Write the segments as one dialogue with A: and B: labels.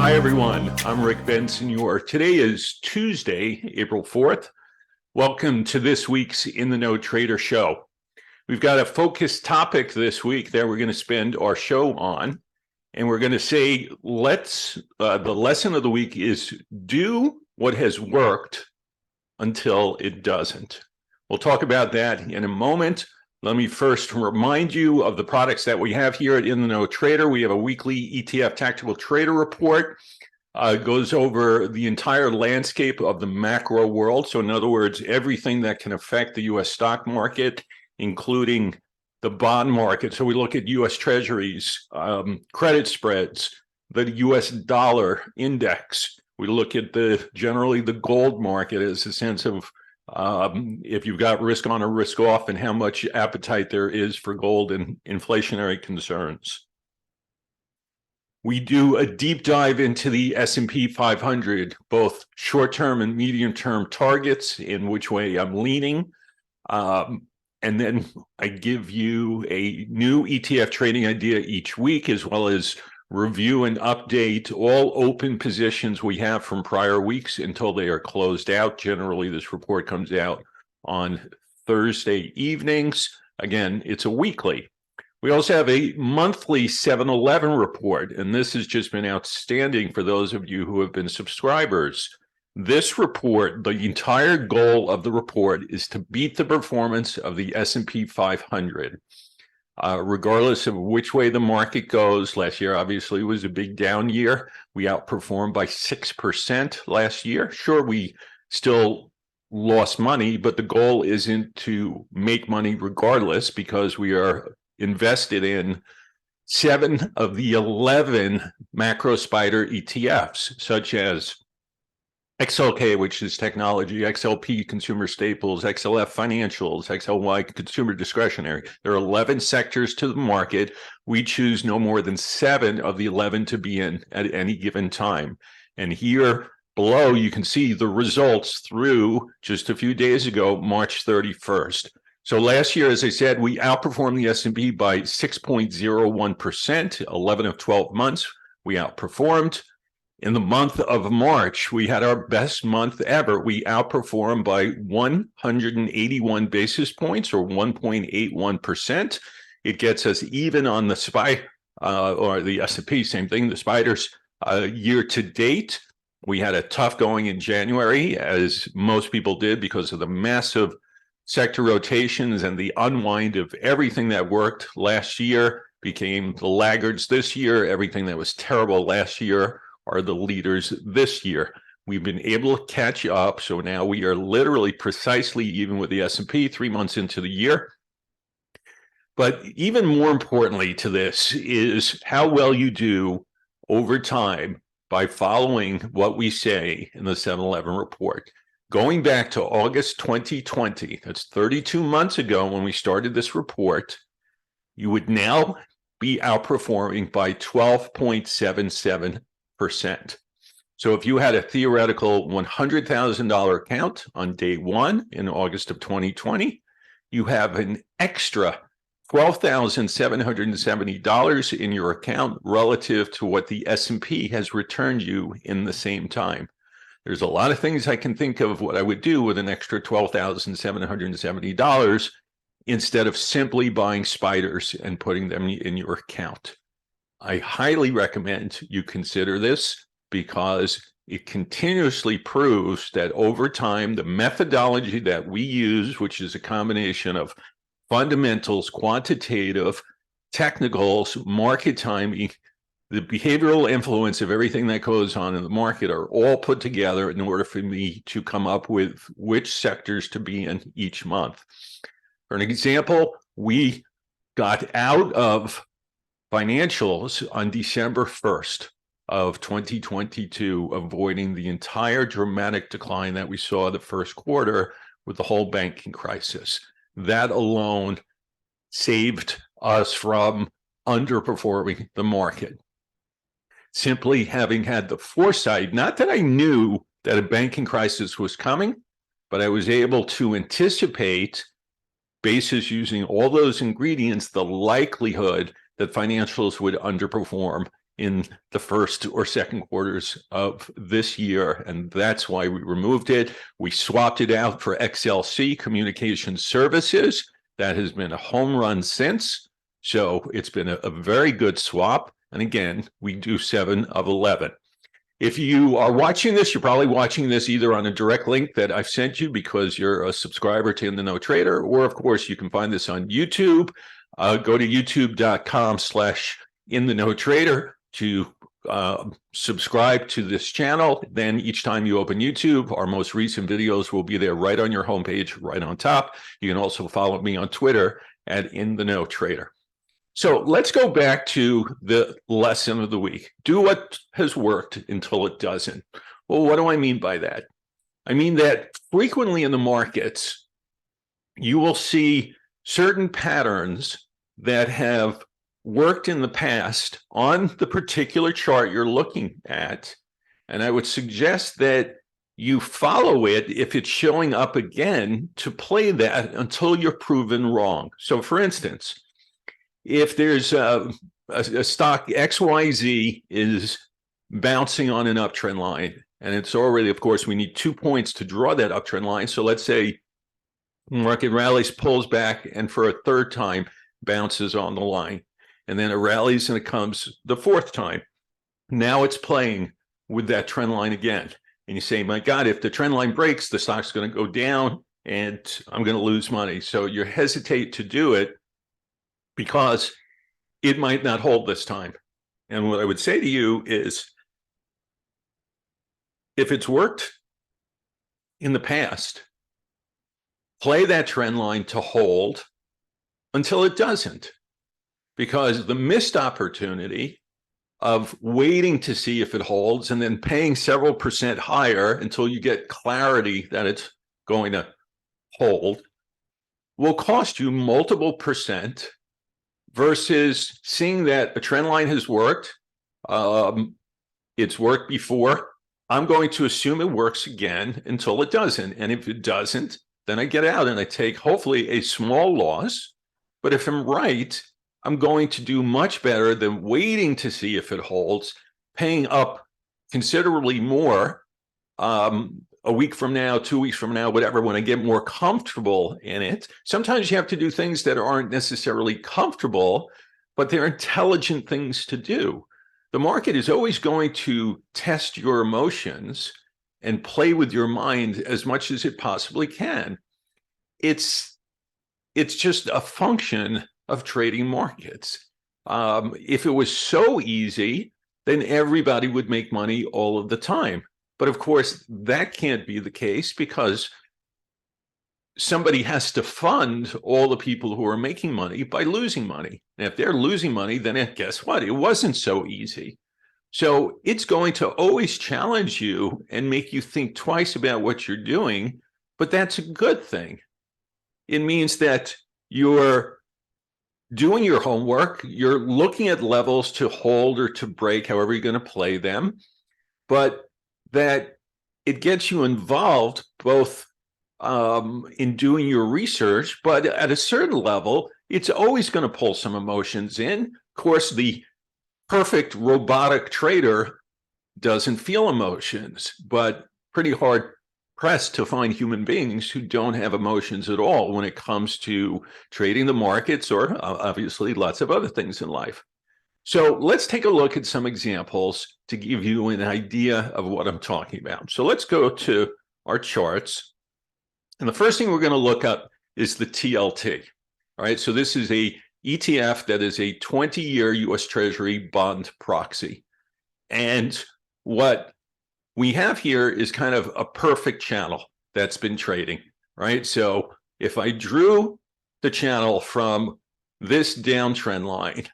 A: Hi, everyone. I'm Rick Benson. Today is Tuesday, April 4th. Welcome to this week's In the Know Trader Show. We've got a focused topic this week that we're going to spend our show on. And we're going to say, the lesson of the week is do what has worked until it doesn't. We'll talk about that in a moment. Let me first remind you of the products that we have here at In the Know Trader. We have a weekly ETF Tactical Trader Report. It goes over the entire landscape of the macro world. So in other words, everything that can affect the U.S. stock market, including the bond market. So we look at U.S. Treasuries, credit spreads, the U.S. dollar index. We look at generally the gold market as a sense of if you've got risk on or risk off and how much appetite there is for gold and inflationary concerns. We do a deep dive into the S&P 500, both short-term and medium-term targets, in which way I'm leaning. And then I give you a new ETF trading idea each week, as well as review and update all open positions we have from prior weeks until they are closed out. Generally, this report comes out on Thursday evenings. Again, it's a weekly. We also have a monthly 7-Eleven report, and this has just been outstanding for those of you who have been subscribers. This report, the entire goal of the report is to beat the performance of the S&P 500. Regardless of which way the market goes. Last year obviously was a big down year. We outperformed by 6% last year. Sure, we still lost money, but the goal isn't to make money regardless, because we are invested in 7 of the 11 macro spider ETFs, such as XLK, which is technology, XLP, consumer staples, XLF, financials, XLY, consumer discretionary. There are 11 sectors to the market. We choose no more than 7 of the 11 to be in at any given time. And here below, you can see the results through just a few days ago, March 31st. So last year, as I said, we outperformed the S&P by 6.01%, 11 of 12 months. We outperformed. In the month of March, we had our best month ever. We outperformed by 181 basis points, or 1.81%. It gets us even on the SPY, or the S&P, same thing, the spiders. Year to date, we had a tough going in January, as most people did, because of the massive sector rotations and the unwind of everything that worked last year became the laggards this year. Everything that was terrible last year are the leaders this year. We've been able to catch up, so now we are literally precisely even with the S&P 3 months into the year. But even more importantly to this is how well you do over time by following what we say in the 7-Eleven report. Going back to August 2020, that's 32 months ago when we started this report, you would now be outperforming by 12.77%. So if you had a theoretical $100,000 account on day one in August of 2020, you have an extra $12,770 in your account relative to what the S&P has returned you in the same time. There's a lot of things I can think of what I would do with an extra $12,770 instead of simply buying spiders and putting them in your account. I highly recommend you consider this, because it continuously proves that over time, the methodology that we use, which is a combination of fundamentals, quantitative, technicals, market timing, the behavioral influence of everything that goes on in the market, are all put together in order for me to come up with which sectors to be in each month. For an example, we got out of financials on December 1st of 2022, avoiding the entire dramatic decline that we saw the first quarter with the whole banking crisis. That alone saved us from underperforming the market. Simply having had the foresight, not that I knew that a banking crisis was coming, but I was able to anticipate, basis using all those ingredients, the likelihood that financials would underperform in the first or second quarters of this year, and that's why we removed it. We swapped it out for XLC, Communication Services. That has been a home run since, so it's been a very good swap. And again, we do 7 of 11. If you are watching this, you're probably watching this either on a direct link that I've sent you because you're a subscriber to In the Know Trader, or of course, you can find this on YouTube. Go to youtube.com/In the Know Trader to subscribe to this channel. Then each time you open YouTube, our most recent videos will be there right on your homepage, right on top. You can also follow me on Twitter at In the Know Trader. So let's go back to the lesson of the week. Do what has worked until it doesn't. Well, what do I mean by that? I mean that frequently in the markets, you will see certain patterns that have worked in the past on the particular chart you're looking at. And I would suggest that you follow it if it's showing up again to play that until you're proven wrong. So for instance, if there's a stock XYZ is bouncing on an uptrend line, and it's already, of course, we need 2 points to draw that uptrend line. So let's say market rallies, pulls back, and for a third time bounces on the line. And then it rallies and it comes the fourth time. Now it's playing with that trend line again. And you say, my God, if the trend line breaks, the stock's going to go down and I'm going to lose money. So you hesitate to do it because it might not hold this time. And what I would say to you is, if it's worked in the past, play that trend line to hold until it doesn't. Because the missed opportunity of waiting to see if it holds and then paying several percent higher until you get clarity that it's going to hold will cost you multiple percent, versus seeing that a trend line has worked. It's worked before. I'm going to assume it works again until it doesn't. And if it doesn't, then I get out and I take hopefully a small loss. But if I'm right, I'm going to do much better than waiting to see if it holds, paying up considerably more a week from now, 2 weeks from now, whatever, when I get more comfortable in it. Sometimes you have to do things that aren't necessarily comfortable, but they're intelligent things to do. The market is always going to test your emotions and play with your mind as much as it possibly can. It's just a function of trading markets. If it was so easy, then everybody would make money all of the time. But of course, that can't be the case because somebody has to fund all the people who are making money by losing money. And if they're losing money, then guess what? It wasn't so easy. So it's going to always challenge you and make you think twice about what you're doing, but that's a good thing. It means that you're doing your homework, you're looking at levels to hold or to break, however you're going to play them, but that it gets you involved both in doing your research, but at a certain level, it's always going to pull some emotions in. Of course, the perfect robotic trader doesn't feel emotions, but pretty hard pressed to find human beings who don't have emotions at all when it comes to trading the markets or obviously lots of other things in life. So let's take a look at some examples to give you an idea of what I'm talking about. So let's go to our charts. And the first thing we're going to look up is the TLT. All right, so this is a ETF that is a 20-year U.S. Treasury bond proxy. And what we have here is kind of a perfect channel that's been trading, right? So if I drew the channel from this downtrend line,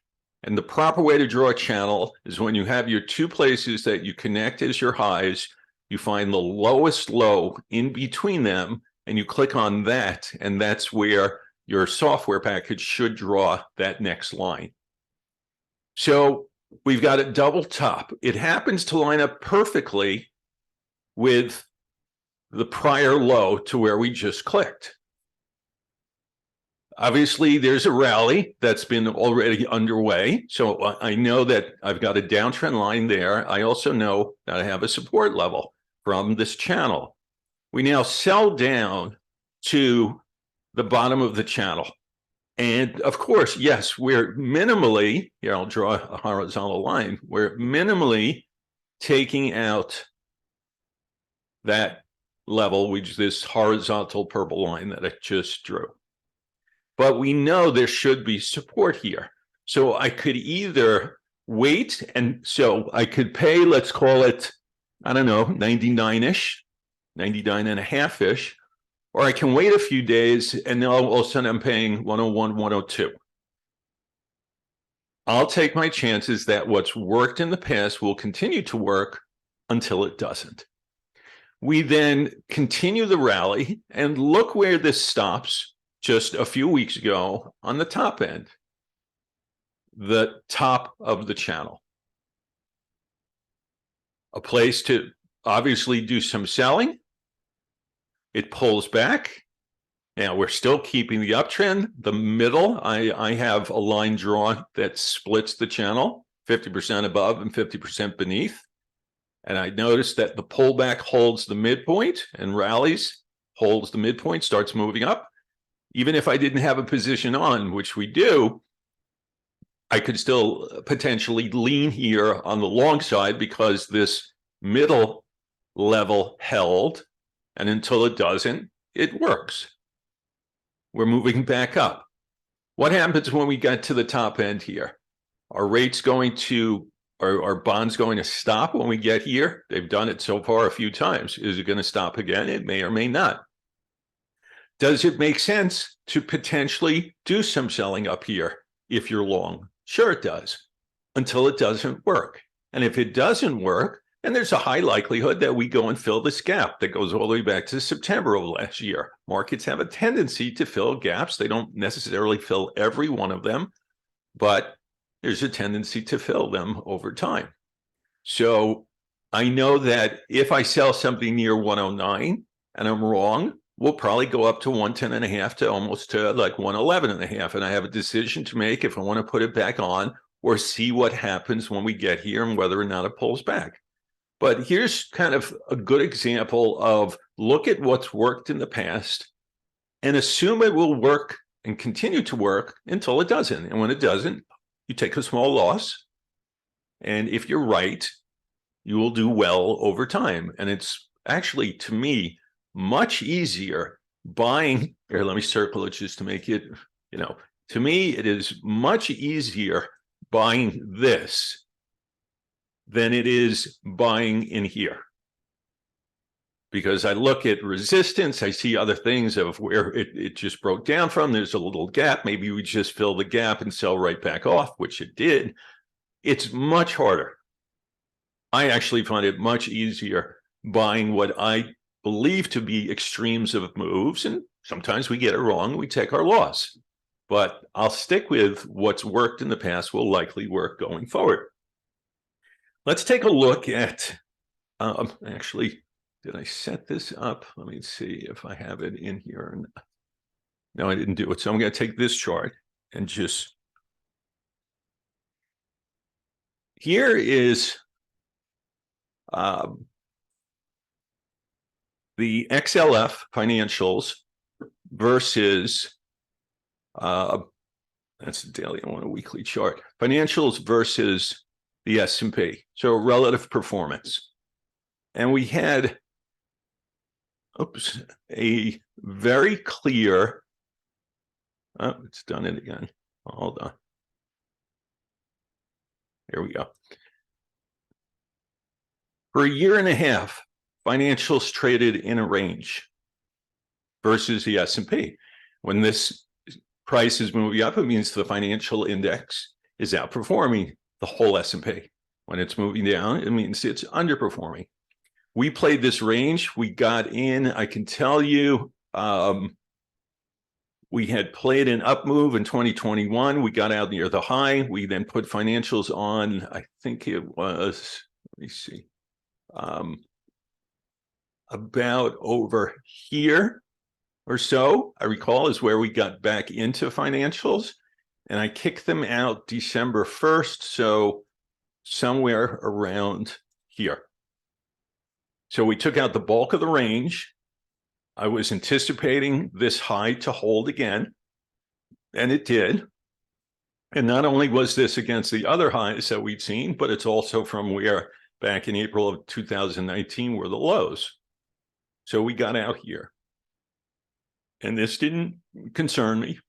A: and the proper way to draw a channel is when you have your two places that you connect as your highs, you find the lowest low in between them, and you click on that, and that's where your software package should draw that next line. So we've got a double top. It happens to line up perfectly with the prior low to where we just clicked. Obviously, there's a rally that's been already underway. So I know that I've got a downtrend line there. I also know that I have a support level from this channel. We now sell down to the bottom of the channel. And of course, yes, we're minimally, here I'll draw a horizontal line, we're minimally taking out that level, which is this horizontal purple line that I just drew. But we know there should be support here. So I could either wait, and so I could pay, let's call it, I don't know, 99-ish, 99 and a half-ish, or I can wait a few days and then all of a sudden I'm paying 101, 102. I'll take my chances that what's worked in the past will continue to work until it doesn't. We then continue the rally and look where this stops just a few weeks ago on the top end, the top of the channel. A place to obviously do some selling. It pulls back. Now we're still keeping the uptrend. The middle, I have a line drawn that splits the channel, 50% above and 50% beneath. And I noticed that the pullback holds the midpoint and rallies, holds the midpoint, starts moving up. Even if I didn't have a position on, which we do, I could still potentially lean here on the long side because this middle level held. And until it doesn't, it works. We're moving back up. What happens when we get to the top end here? Are rates going to, are bonds going to stop when we get here? They've done it so far a few times. Is it going to stop again? It may or may not. Does it make sense to potentially do some selling up here if you're long? Sure, it does, until it doesn't work. And if it doesn't work, and there's a high likelihood that we go and fill this gap that goes all the way back to September of last year. Markets have a tendency to fill gaps. They don't necessarily fill every one of them, but there's a tendency to fill them over time. So I know that if I sell something near 109 and I'm wrong, we'll probably go up to 110 and a half to almost to like 111 and a half. And I have a decision to make if I want to put it back on or see what happens when we get here and whether or not it pulls back. But here's kind of a good example of look at what's worked in the past and assume it will work and continue to work until it doesn't. And when it doesn't, you take a small loss. And if you're right, you will do well over time. And it's actually, to me, much easier buying. Here, let me circle it just to make it, to me, it is much easier buying this than it is buying in here. Because I look at resistance, I see other things of where it just broke down from. There's a little gap. Maybe we just fill the gap and sell right back off, which it did. It's much harder. I actually find it much easier buying what I believe to be extremes of moves. And sometimes we get it wrong. We take our loss. But I'll stick with what's worked in the past will likely work going forward. Let's take a look at, actually, did I set this up? Let me see if I have it in here. No, I didn't do it. So I'm going to take this chart and just, here is the XLF financials versus, that's the daily, I want a weekly chart, financials versus the S&P, so relative performance. And we had, a very clear, oh, it's done it again. Hold on. Here we go. For a year and a half, financials traded in a range versus the S&P. When this price is moving up, it means the financial index is outperforming the whole S&P. When it's moving down, it means it's underperforming. We played this range. We got in, I can tell you, we had played an up move in 2021. We got out near the high. We then put financials on, I think it was, let me see, about over here. or so, I recall, is where we got back into financials. And I kicked them out December 1st, so somewhere around here. So we took out the bulk of the range. I was anticipating this high to hold again, and it did. And not only was this against the other highs that we'd seen, but it's also from where back in April of 2019 were the lows. So we got out here. And this didn't concern me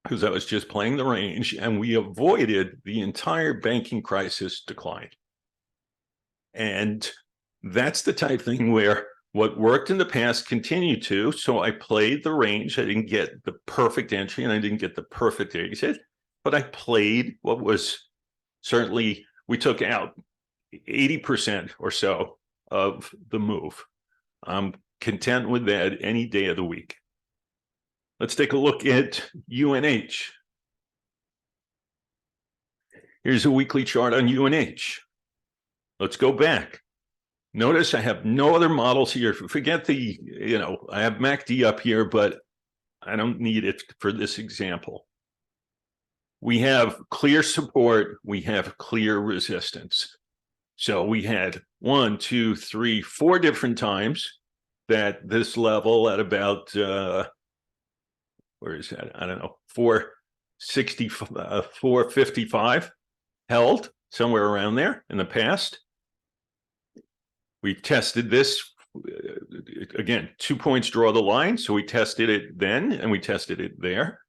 A: because I was just playing the range, and we avoided the entire banking crisis decline. And that's the type of thing where what worked in the past continued to. So I played the range. I didn't get the perfect entry and I didn't get the perfect exit, but I played what was certainly, we took out 80% or so of the move. I'm content with that any day of the week. Let's take a look at UNH. Here's a weekly chart on UNH. Let's go back. Notice I have no other models here. Forget the, I have MACD up here, but I don't need it for this example. We have clear support. We have clear resistance. So we had 1, 2, 3, 4 different times that this level at about, where is that? I don't know, 460, 455 held somewhere around there in the past. We tested this, again, 2 points draw the line. So we tested it then and we tested it there.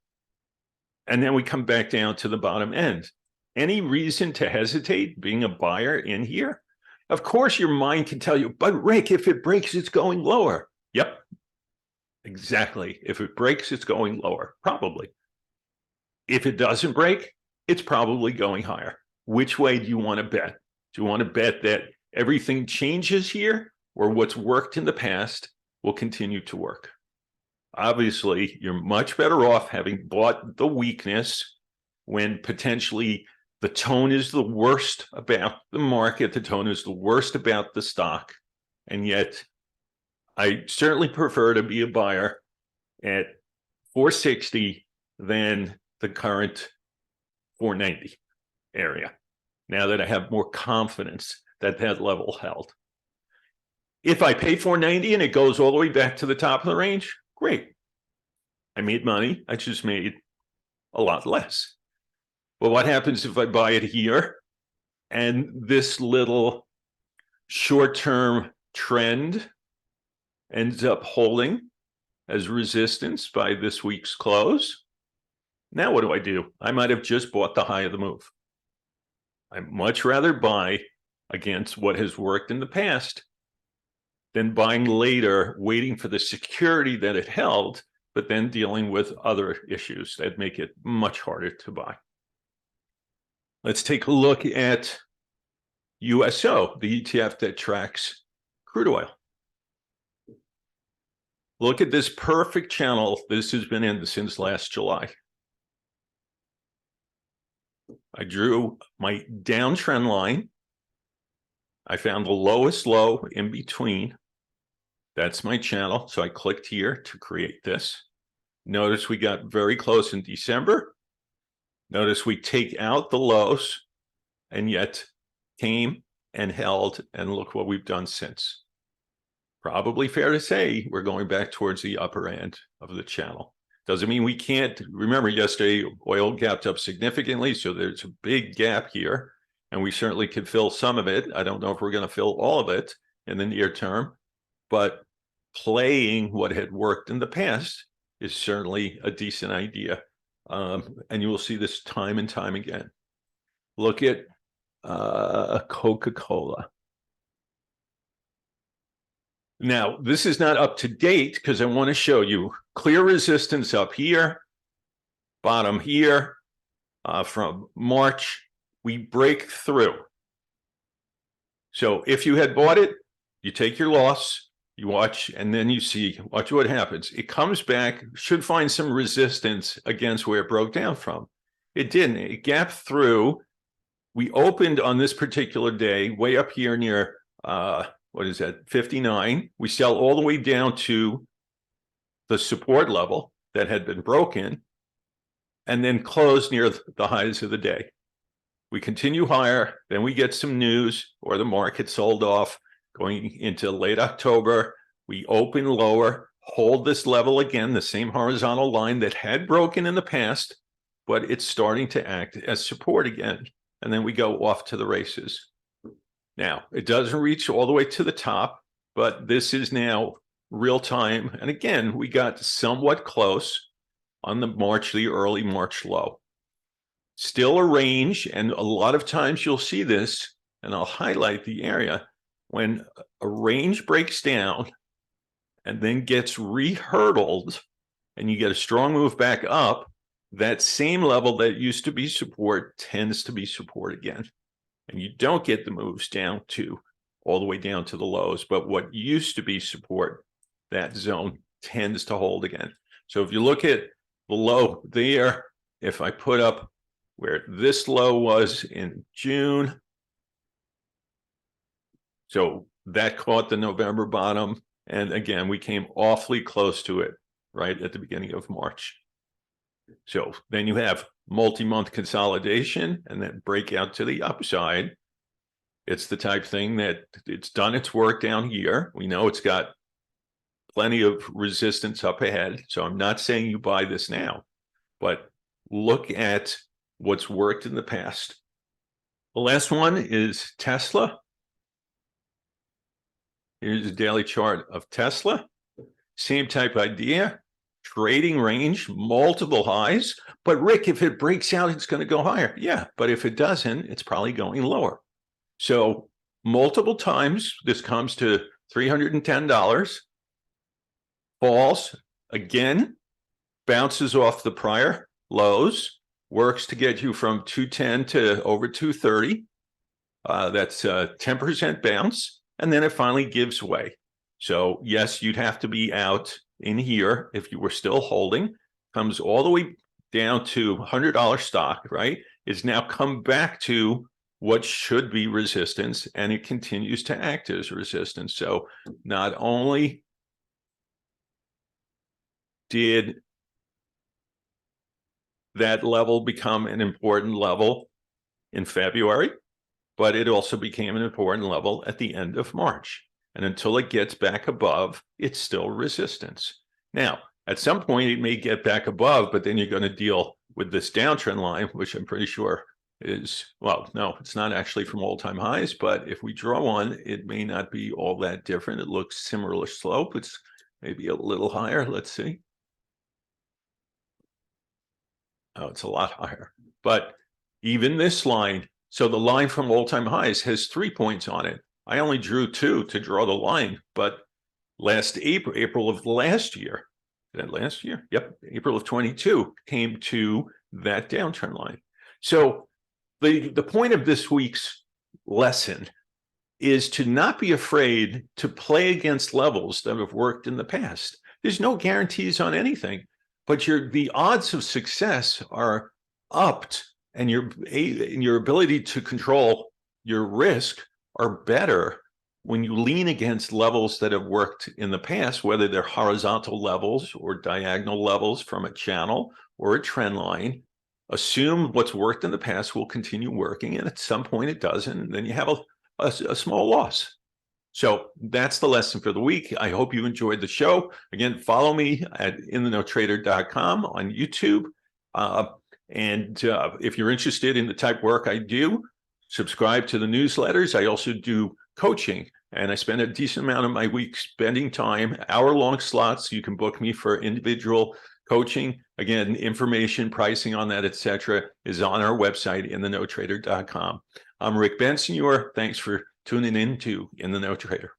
A: And then we come back down to the bottom end. Any reason to hesitate being a buyer in here? Of course, your mind can tell you, but Rick, if it breaks, it's going lower. Yep, exactly. If it breaks, it's going lower, probably. If it doesn't break, it's probably going higher. Which way do you want to bet? Do you want to bet that everything changes here, or what's worked in the past will continue to work? Obviously, you're much better off having bought the weakness when potentially the tone is the worst about the market, the tone is the worst about the stock, and yet I certainly prefer to be a buyer at 460 than the current 490 area, now that I have more confidence that that level held. If I pay 490 and it goes all the way back to the top of the range, great. I made money. I just made a lot less. But what happens if I buy it here and this little short-term trend ends up holding as resistance by this week's close? Now what do? I might have just bought the high of the move. I'd much rather buy against what has worked in the past than buying later, waiting for the security that it held, but then dealing with other issues that make it much harder to buy. Let's take a look at USO, the ETF that tracks crude oil. Look at this perfect channel this has been in since last July. I drew my downtrend line. I found the lowest low in between. That's my channel. So I clicked here to create this. Notice we got very close in December. Notice we take out the lows and yet came and held, and look what we've done since. Probably fair to say we're going back towards the upper end of the channel. Doesn't mean we can't. Remember, yesterday oil gapped up significantly, so there's a big gap here, and we certainly could fill some of it. I don't know if we're going to fill all of it in the near term, but playing what had worked in the past is certainly a decent idea. And you will see this time and time again. Look at Coca-Cola. Now, this is not up to date because I want to show you clear resistance up here, bottom here, from March. We break through. So if you had bought it, you take your loss, you watch, and then you see, watch what happens. It comes back, should find some resistance against where it broke down from. It didn't. It gapped through. We opened on this particular day way up here near, what is that, 59. We sell all the way down to the support level that had been broken and then closed near the highs of the day. We continue higher, then we get some news or the market sold off going into late October. We open lower, hold this level again, the same horizontal line that had broken in the past, but it's starting to act as support again. And then we go off to the races. Now, it doesn't reach all the way to the top, but this is now real time. And again, we got somewhat close on the early March low. Still a range, and a lot of times you'll see this, and I'll highlight the area, when a range breaks down and then gets re-hurdled, and you get a strong move back up, that same level that used to be support tends to be support again. And you don't get the moves down to all the way down to the lows, but what used to be support, that zone tends to hold again. So if you look at the low there, if I put up where this low was in June, so that caught the November bottom. And again, we came awfully close to it right at the beginning of March. So then you have multi-month consolidation and then breakout to the upside. It's the type thing that it's done its work down here. We know it's got plenty of resistance up ahead. So I'm not saying you buy this now, but look at what's worked in the past. The last one is Tesla. Here's a daily chart of Tesla. Same type idea. Trading range, multiple highs. But Rick, if it breaks out, it's going to go higher. Yeah, but if it doesn't, it's probably going lower. So multiple times, this comes to $310. Falls, again, bounces off the prior lows, works to get you from 210 to over 230. That's a 10% bounce, and then it finally gives way. So yes, you'd have to be out in here if you were still holding. Comes all the way down to $100 stock, right? It's now come back to what should be resistance, and it continues to act as resistance. So not only did that level become an important level in February, but it also became an important level at the end of March. And until it gets back above, it's still resistance. Now, at some point, it may get back above, but then you're going to deal with this downtrend line, which I'm pretty sure is, well, no, it's not actually from all-time highs, but if we draw one, it may not be all that different. It looks similar slope. It's maybe a little higher. Let's see. Oh, it's a lot higher. But even this line, so the line from all-time highs has 3 points on it. I only drew 2 to draw the line, but last April of last year, that last year? Yep, April of 22 came to that downtrend line. So the point of this week's lesson is to not be afraid to play against levels that have worked in the past. There's no guarantees on anything, but the odds of success are upped, and your ability to control your risk are better when you lean against levels that have worked in the past, whether they're horizontal levels or diagonal levels from a channel or a trend line. Assume what's worked in the past will continue working, and at some point it doesn't, and then you have a small loss. So that's the lesson for the week. I hope you enjoyed the show. Again, follow me at inthenotrader.com on YouTube. And if you're interested in the type of work I do, subscribe to the newsletters. I also do coaching, and I spend a decent amount of my week spending time, hour-long slots. You can book me for individual coaching. Again, information, pricing on that, etc., is on our website, inthenotrader.com. I'm Rick Bensignor. Thanks for tuning in to In the Know Trader.